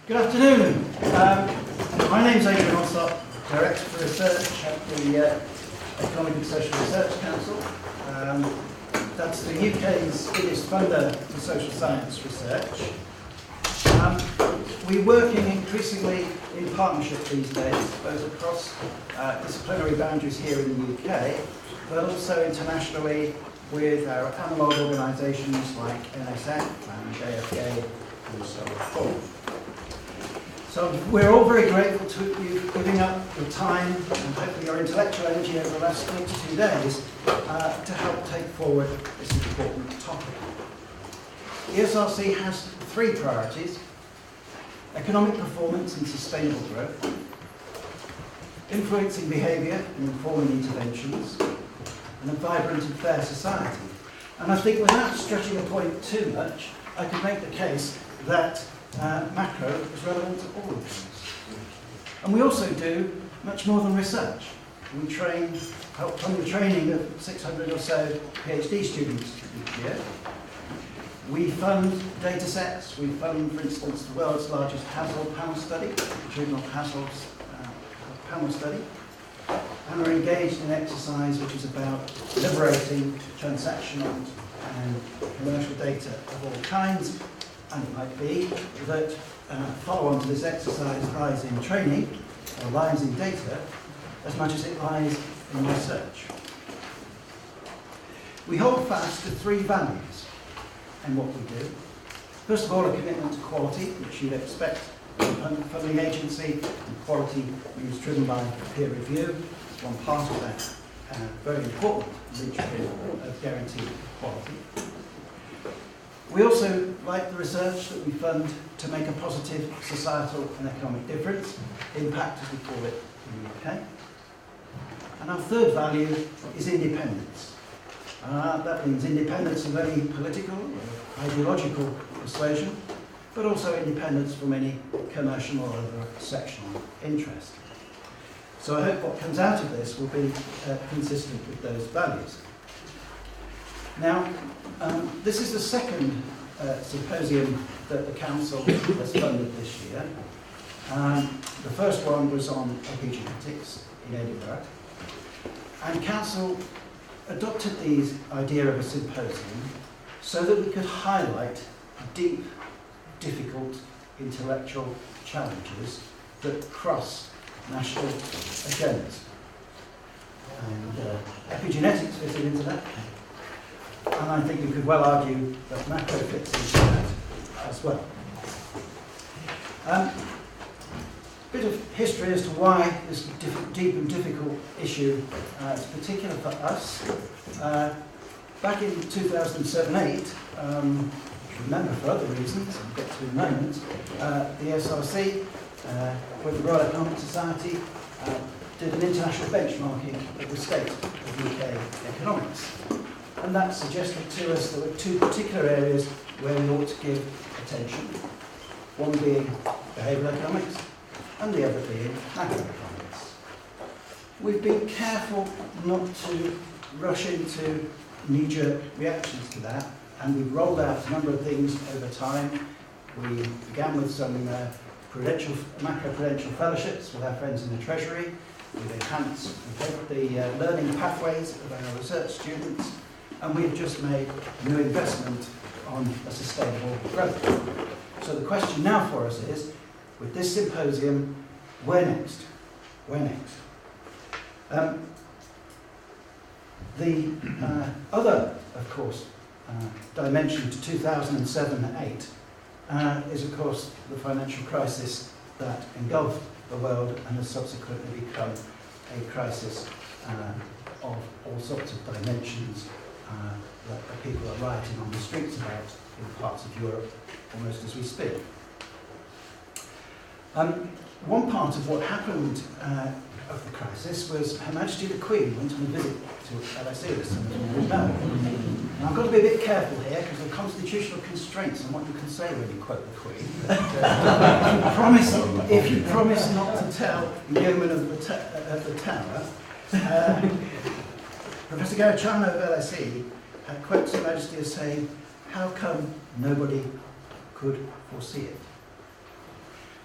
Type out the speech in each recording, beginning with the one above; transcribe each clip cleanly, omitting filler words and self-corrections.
Good afternoon. My name's Adrian, Alsop, Director for Research at the Economic and Social Research Council. That's the UK's biggest funder for social science research. We're working increasingly in partnership these days, both across disciplinary boundaries here in the UK, but also internationally with our analogue organisations like NSF and JFK and so forth. So we're all very grateful to you giving up your time and hopefully your intellectual energy over the last 42 days to help take forward this important topic. ESRC has three priorities: economic performance and sustainable growth, influencing behaviour and informing interventions, and a vibrant and fair society. And I think without stretching a point too much, I can make the case that macro is relevant to all of these. And we also do much more than research. We help fund the training of 600 or so PhD students each year. We fund data sets. We fund, for instance, the world's largest Hassel panel study, longitudinal Hassel's panel study. And we're engaged in exercise which is about liberating transactional and commercial data of all kinds. And it might be that follow on to this exercise lies in training, or lies in data, as much as it lies in research. We hold fast to three values in what we do. First of all, a commitment to quality, which you'd expect from a funding agency, and quality is driven by peer review. It's one part of that very important linchpin of guaranteed quality. We also like the research that we fund to make a positive societal and economic difference, impact as we call it in the UK. And our third value is independence. That means independence of any political or ideological persuasion, but also independence from any commercial or other sectional interest. So I hope what comes out of this will be consistent with those values. Now, this is the second symposium that the Council has funded this year. The first one was on epigenetics in Edinburgh. And Council adopted the idea of a symposium so that we could highlight deep, difficult intellectual challenges that cross national agendas. And epigenetics fits into that. And I think you could well argue that macro fits into that as well. A bit of history as to why this deep and difficult issue is particular for us. Back in 2007-8, remember for other reasons, I'll get to in a moment, the ESRC with the Royal Economic Society did an international benchmarking of the state of UK economics. And that suggested to us there were two particular areas where we ought to give attention. One being behavioural economics, and the other being macroeconomics. We've been careful not to rush into knee-jerk reactions to that, and we've rolled out a number of things over time. We began with some macro-prudential fellowships with our friends in the Treasury. We've enhanced the learning pathways of our research students. And we've just made a new investment on a sustainable growth. So the question now for us is, with this symposium, where next? Where next? The other, of course, dimension to 2007-8 is, of course, the financial crisis that engulfed the world and has subsequently become a crisis of all sorts of dimensions that people are rioting on the streets about in parts of Europe almost as we speak. One part of what happened of the crisis was Her Majesty the Queen went on a visit to LSE, as some of you will know. Now, I've got to be a bit careful here because of constitutional constraints on what you can say when you quote the Queen. If you promise not to tell the yeoman of the Tower, Professor Gariciano of LSE quotes Her Majesty as saying, "How come nobody could foresee it?"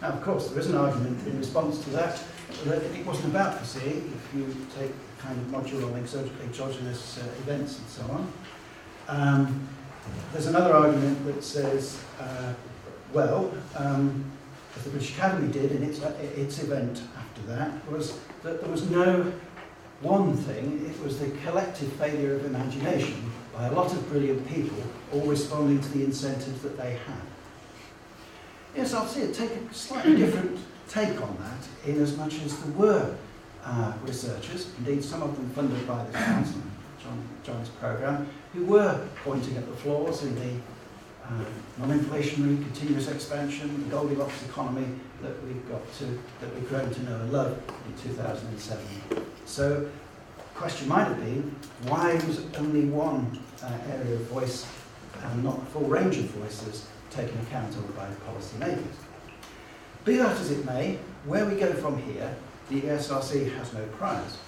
Now, of course, there is an argument in response to that it wasn't about foreseeing, if you take the kind of module on exogenous events and so on. There's another argument that says, as the British Academy did in its event after that, was that there was no one thing, it was the collective failure of imagination by a lot of brilliant people, all responding to the incentives that they had. Yes, I'll see it take a slightly different take on that, in as much as there were researchers, indeed some of them funded by this council, John's programme, who were pointing at the flaws in the non-inflationary, continuous expansion, the Goldilocks economy that we've grown to know and love in 2007. So the question might have been, why was only one area of voice and not a full range of voices taken account of by policymakers? Be that as it may, where we go from here, the ESRC has no prize.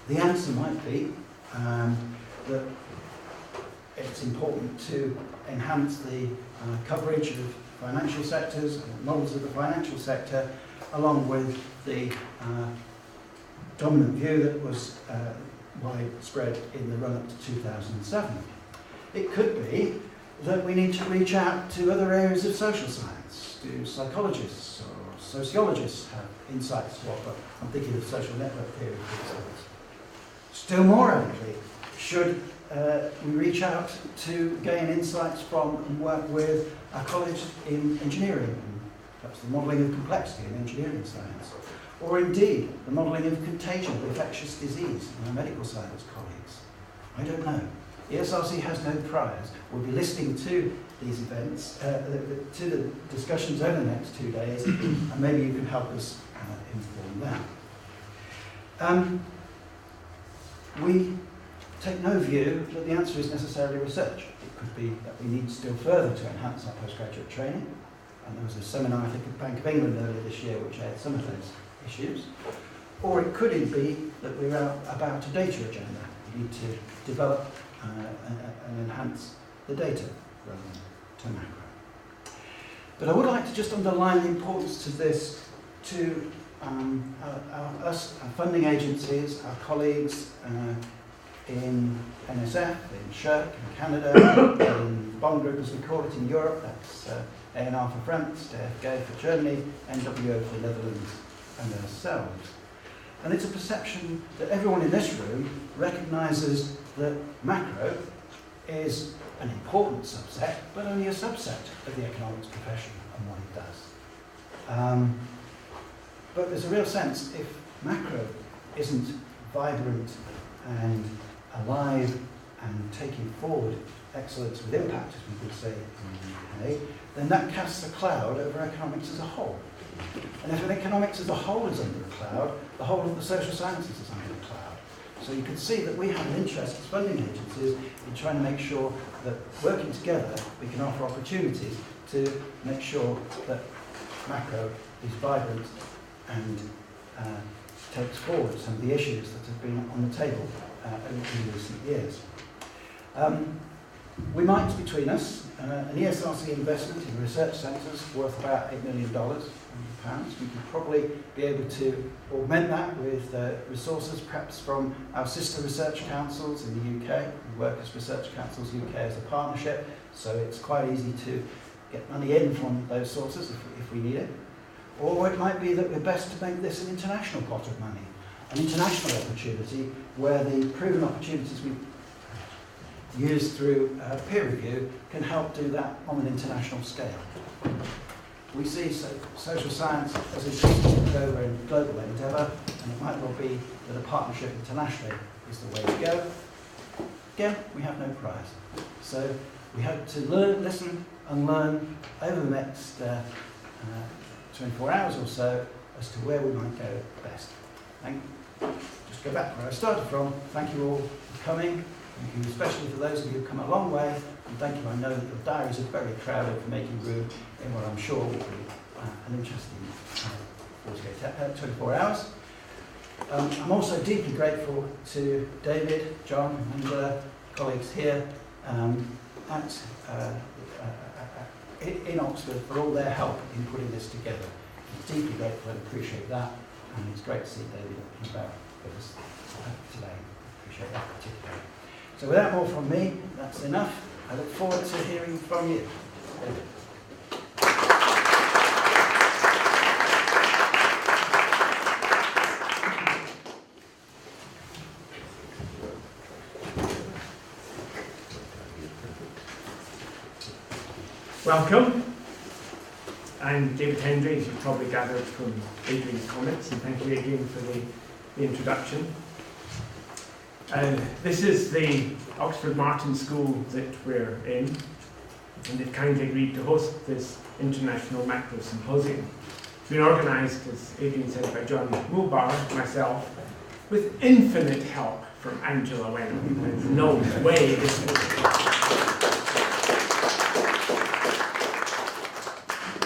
The answer might be that it's important to enhance the coverage of financial sectors and models of the financial sector, along with the dominant view that was widespread in the run-up to 2007. It could be that we need to reach out to other areas of social science. Do psychologists or sociologists have insights to offer? I'm thinking of social network theory, for instance. Still more elegantly, should we reach out to gain insights from and work with our colleagues in engineering, and perhaps the modelling of complexity in engineering science, or indeed the modelling of contagion of infectious disease in our medical science colleagues? I don't know. ESRC has no prize. We'll be listening to these events, to the discussions over the next 2 days, and maybe you can help us inform that. We take no view that the answer is necessarily research. It could be that we need still further to enhance our postgraduate training, and there was a seminar, I think, at Bank of England earlier this year which had some of those issues. Or it could be that we're about a data agenda. We need to develop and enhance the data rather than to macro. But I would like to just underline the importance of this to our funding agencies, our colleagues in NSF, in SHIRK, in Canada, in the bond group as we call it in Europe, that's ANR for France, DFG for Germany, NWO for the Netherlands, and ourselves. And it's a perception that everyone in this room recognises that macro is an important subset, but only a subset of the economics profession and what it does. But there's a real sense, if macro isn't vibrant and alive and taking forward excellence with impact, as we would say in the UK, then that casts a cloud over economics as a whole. And if economics as a whole is under a cloud, the whole of the social sciences is under a cloud. So you can see that we have an interest as funding agencies in trying to make sure that working together we can offer opportunities to make sure that macro is vibrant and takes forward some of the issues that have been on the table in recent years. We might, between us, an ESRC investment in research centres worth about $8 million. We could probably be able to augment that with resources perhaps from our sister research councils in the UK. We work as Research Councils UK as a partnership, so it's quite easy to get money in from those sources if we need it. Or it might be that we're best to make this an international pot of money, an international opportunity where the proven opportunities we use through peer review can help do that on an international scale. We see social science as a global endeavour, and it might well be that a partnership internationally is the way to go. Again, we have no prize. So we hope to listen and learn over the next 24 hours or so as to where we might go best. Just go back where I started from. Thank you all for coming. Thank you especially for those of you who've come a long way. And thank you, I know that your diaries are very crowded for making room in what I'm sure will be an interesting 24 hours. I'm also deeply grateful to David, John, and colleagues here in Oxford for all their help in putting this together. I'm deeply grateful and appreciate that, and it's great to see David about with us today. Appreciate that particularly. So without more from me, that's enough. I look forward to hearing from you. David. Welcome. I'm David Hendry, as you've probably gathered from Adrian's comments, and thank you, Adrian, for the introduction. This is the Oxford Martin School that we're in, and they've kindly agreed to host this International Macro Symposium. It's been organised, as Adrian said, by John Mulbar, myself, with infinite help from Angela Wenham. There's no way this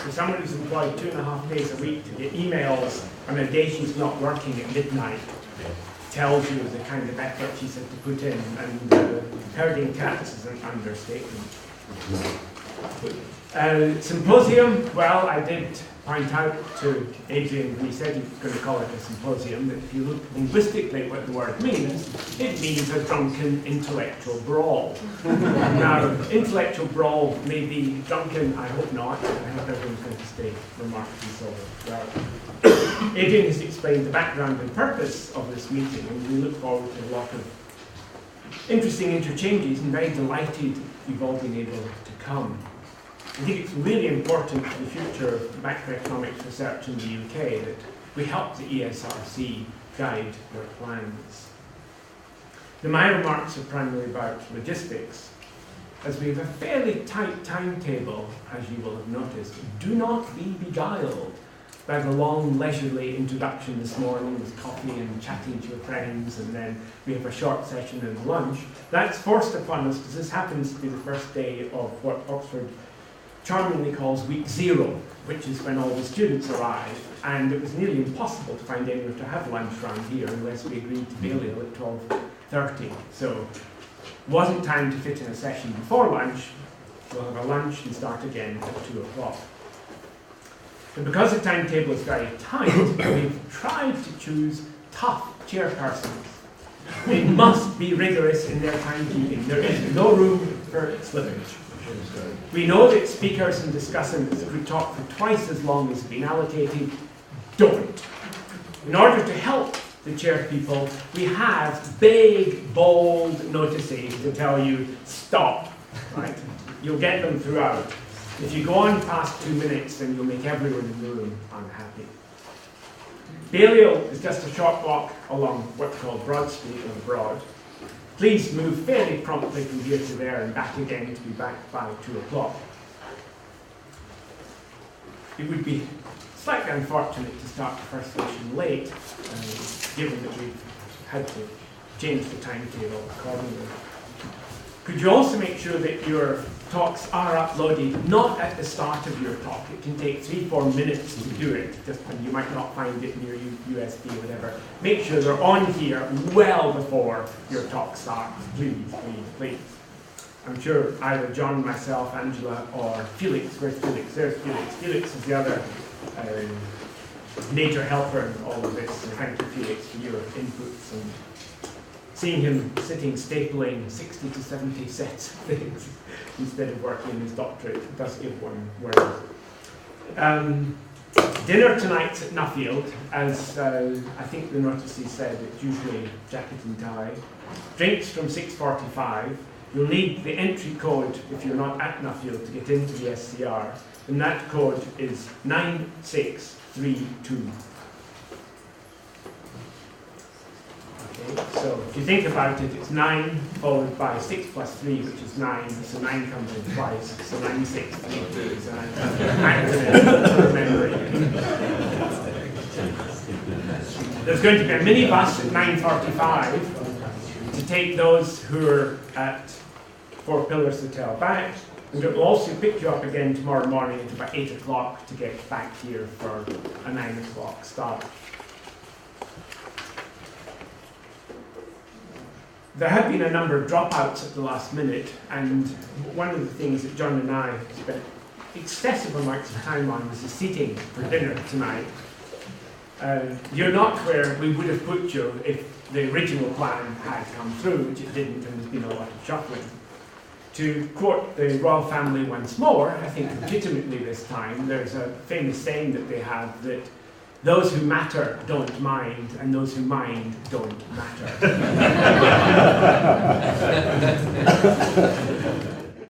For someone who's employed 2.5 days a week to get emails on a day she's not working at midnight tells you the kind of effort she's had to put in, and herding cats is an understatement. Symposium, well, I did point out to Adrian when he said he was going to call it a symposium that if you look linguistically at what the word means, it means a drunken intellectual brawl. Now, intellectual brawl may be drunken, I hope not. I hope everyone's going to stay remarkably sober. Well, Adrian has explained the background and purpose of this meeting, and we look forward to a lot of interesting interchanges, and very delighted you've all been able to come. I think it's really important for the future of macroeconomics research in the UK that we help the ESRC guide their plans. Now, my remarks are primarily about logistics, as we have a fairly tight timetable, as you will have noticed. Do not be beguiled by the long, leisurely introduction this morning with coffee and chatting to your friends, and then we have a short session and lunch. That's forced upon us because this happens to be the first day of what Oxford charmingly calls week 0, which is when all the students arrive, and it was nearly impossible to find anywhere to have lunch around here unless we agreed to Balliol at 12:30. So it wasn't time to fit in a session before lunch. We'll have a lunch and start again at 2 o'clock. And because the timetable is very tight, we've tried to choose tough chairpersons. They must be rigorous in their timekeeping. There is no room for slippage. We know that speakers and discussants who talk for twice as long as has been allocated don't. In order to help the chair people, we have big, bold notices to tell you, stop. Right? You'll get them throughout. If you go on past 2 minutes, then you'll make everyone in the room unhappy. Balliol is just a short walk along what's called Broad Street on the Broad. Please move fairly promptly from here to there and back again to be back by 2 o'clock. It would be slightly unfortunate to start the first session late, given that we've had to change the timetable accordingly. Could you also make sure that your talks are uploaded not at the start of your talk? It can take 3-4 minutes to do it, just when you might not find it near USB or whatever. Make sure they're on here well before your talk starts. Please, please, please. I'm sure either John, myself, Angela, or Felix. Where's Felix? There's Felix. Felix is the other major helper in all of this. So thank you, Felix, for your inputs. And seeing him sitting stapling 60 to 70 sets of things instead of working in his doctorate does give one worries. Dinner tonight's at Nuffield, as I think the notices said. It's usually jacket and tie. Drinks from 6:45. You'll need the entry code if you're not at Nuffield to get into the SCR, and that code is 9632. Okay, so if you think about it, it's 9 followed by 6 plus 3, which is 9, so 9 comes in twice, so 9632 is an acronym for memory. There's going to be a minibus at 9:45 to take those who are at Four Pillars Hotel back, and it will also pick you up again tomorrow morning at about 8 o'clock to get back here for a 9 o'clock start. There have been a number of dropouts at the last minute, and one of the things that John and I spent excessive amounts of time on was the seating for dinner tonight. You're not where we would have put you if the original plan had come through, which it didn't, and there's been a lot of shuffling. To quote the royal family once more, I think legitimately this time, there's a famous saying that they have that those who matter don't mind, and those who mind don't matter.